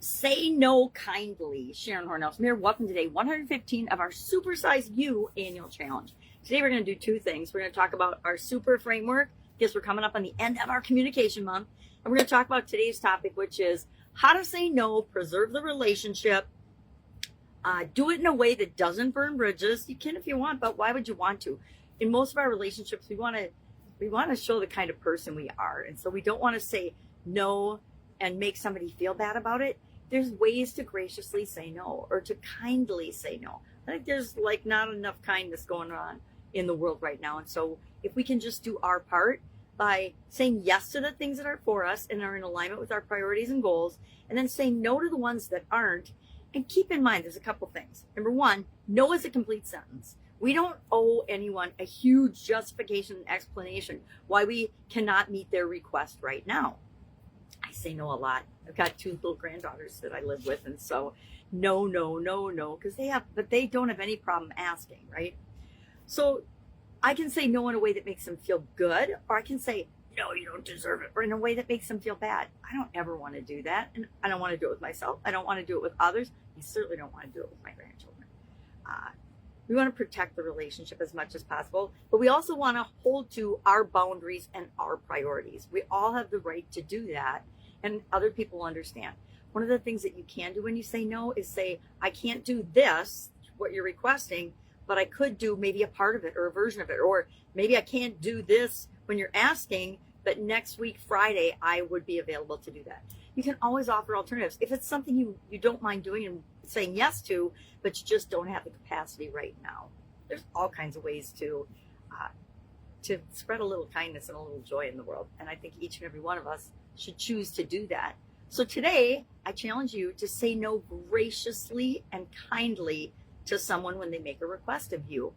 Say no kindly. Sharon Horne-Ellstrom here. Welcome to day 115 of our Supersize You annual challenge. Today we're going to do two things. We're going to talk about our super framework because we're coming up on the end of our communication month. And we're going to talk about today's topic, which is how to say no, preserve the relationship, do it in a way that doesn't burn bridges. You can if you want, but why would you want to? In most of our relationships, we want to show the kind of person we are. And so we don't want to say no and make somebody feel bad about it. There's ways to graciously say no or to kindly say no. I think there's not enough kindness going on in the world right now. And so if we can just do our part by saying yes to the things that are for us and are in alignment with our priorities and goals, and then saying no to the ones that aren't. And keep in mind, there's a couple things. Number one, no is a complete sentence. We don't owe anyone a huge justification and explanation why we cannot meet their request right now. I say no a lot. I've got two little granddaughters that I live with, and so no, because they don't have any problem asking, right? So I can say no in a way that makes them feel good, or I can say, no, you don't deserve it, or in a way that makes them feel bad. I don't ever want to do that, and I don't want to do it with myself. I don't want to do it with others. I certainly don't want to do it with my grandchildren. We want to protect the relationship as much as possible, but we also want to hold to our boundaries and our priorities. We all have the right to do that, and other people understand. One of the things that you can do when you say no is say, I can't do this, what you're requesting, but I could do maybe a part of it or a version of it, or maybe I can't do this when you're asking, but next week, Friday, I would be available to do that. You can always offer alternatives. If it's something you don't mind doing and saying yes to, but you just don't have the capacity right now, there's all kinds of ways to spread a little kindness and a little joy in the world. And I think each and every one of us should choose to do that. So today, I challenge you to say no graciously and kindly to someone when they make a request of you.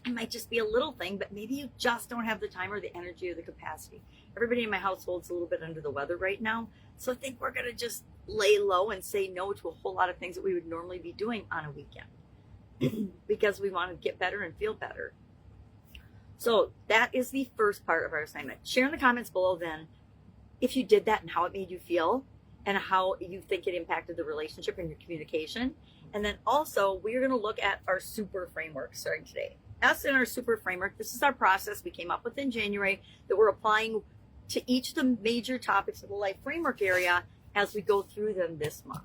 It might just be a little thing, but maybe you just don't have the time or the energy or the capacity. Everybody in my household's a little bit under the weather right now, so I think we're going to just lay low and say no to a whole lot of things that we would normally be doing on a weekend because we want to get better and feel better. So that is the first part of our assignment. Share in the comments below then if you did that and how it made you feel and how you think it impacted the relationship and your communication. And then also, we're going to look at our super framework starting today. Us in our super framework, this is our process we came up with in January that we're applying to each of the major topics of the life framework area as we go through them this month.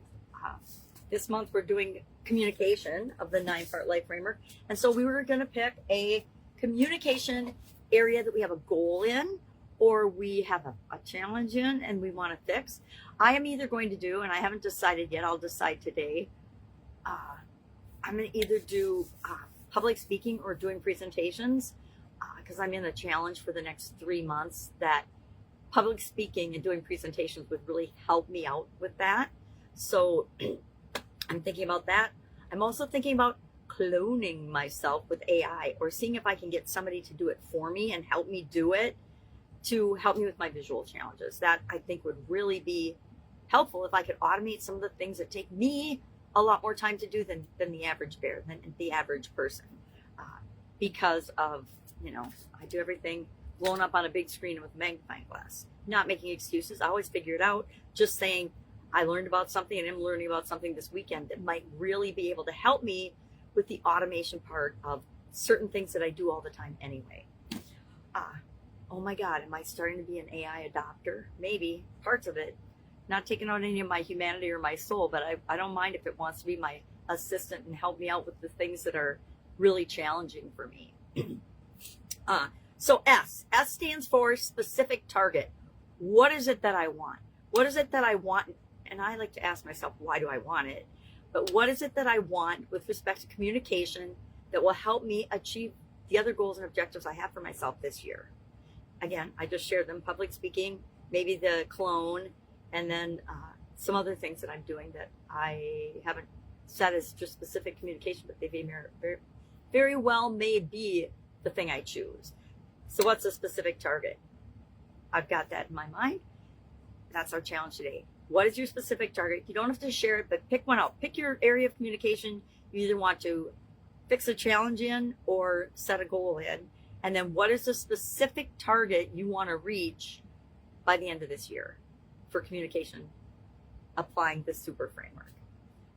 This month we're doing communication of the 9-part life framework. And so we were going to pick a communication area that we have a goal in, or we have a challenge in and we want to fix. I am either going to do, and I haven't decided yet, I'll decide today, I'm going to either do public speaking or doing presentations because I'm in a challenge for the next 3 months that public speaking and doing presentations would really help me out with that. So I'm thinking about that. I'm also thinking about cloning myself with AI or seeing if I can get somebody to do it for me and help me do it to help me with my visual challenges. That I think would really be helpful if I could automate some of the things that take me a lot more time to do than the average bear, than the average person. Because of, I do everything blown up on a big screen with a magnifying glass. Not making excuses. I always figure it out. Just saying, I learned about something and I'm learning about something this weekend that might really be able to help me with the automation part of certain things that I do all the time anyway. Oh my God, am I starting to be an AI adopter? Maybe, parts of it. Not taking on any of my humanity or my soul, but I don't mind if it wants to be my assistant and help me out with the things that are really challenging for me. So S stands for specific target. What is it that I want? What is it that I want? And I like to ask myself, why do I want it? But what is it that I want with respect to communication that will help me achieve the other goals and objectives I have for myself this year? Again, I just shared them: public speaking, maybe the clone, and then some other things that I'm doing that I haven't set as just specific communication, but they very well may be the thing I choose. So what's a specific target? I've got that in my mind. That's our challenge today. What is your specific target? You don't have to share it, but pick one out. Pick your area of communication you either want to fix a challenge in or set a goal in. And then what is the specific target you want to reach by the end of this year for communication applying the super framework.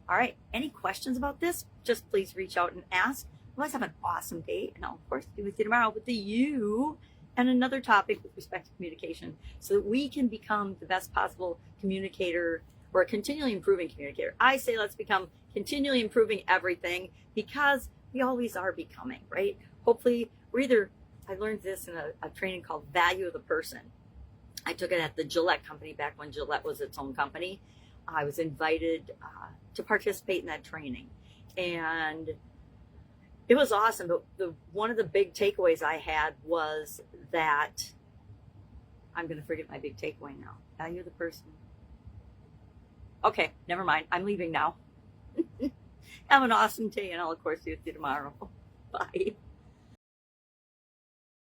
All right, any questions about this? Just please reach out and ask. Let's have an awesome day, and I'll of course be with you tomorrow with the you and another topic with respect to communication, so that we can become the best possible communicator, or a continually improving communicator. I say let's become continually improving everything, because we always are becoming, right? Hopefully I learned this in a training called Value of the Person. I took it at the Gillette company back when Gillette was its own company. I was invited to participate in that training, and it was awesome. But one of the big takeaways I had was that, I'm going to forget my big takeaway now. Value of the person. Okay, never mind. I'm leaving now. Have an awesome day, and I'll of course see you tomorrow. Bye.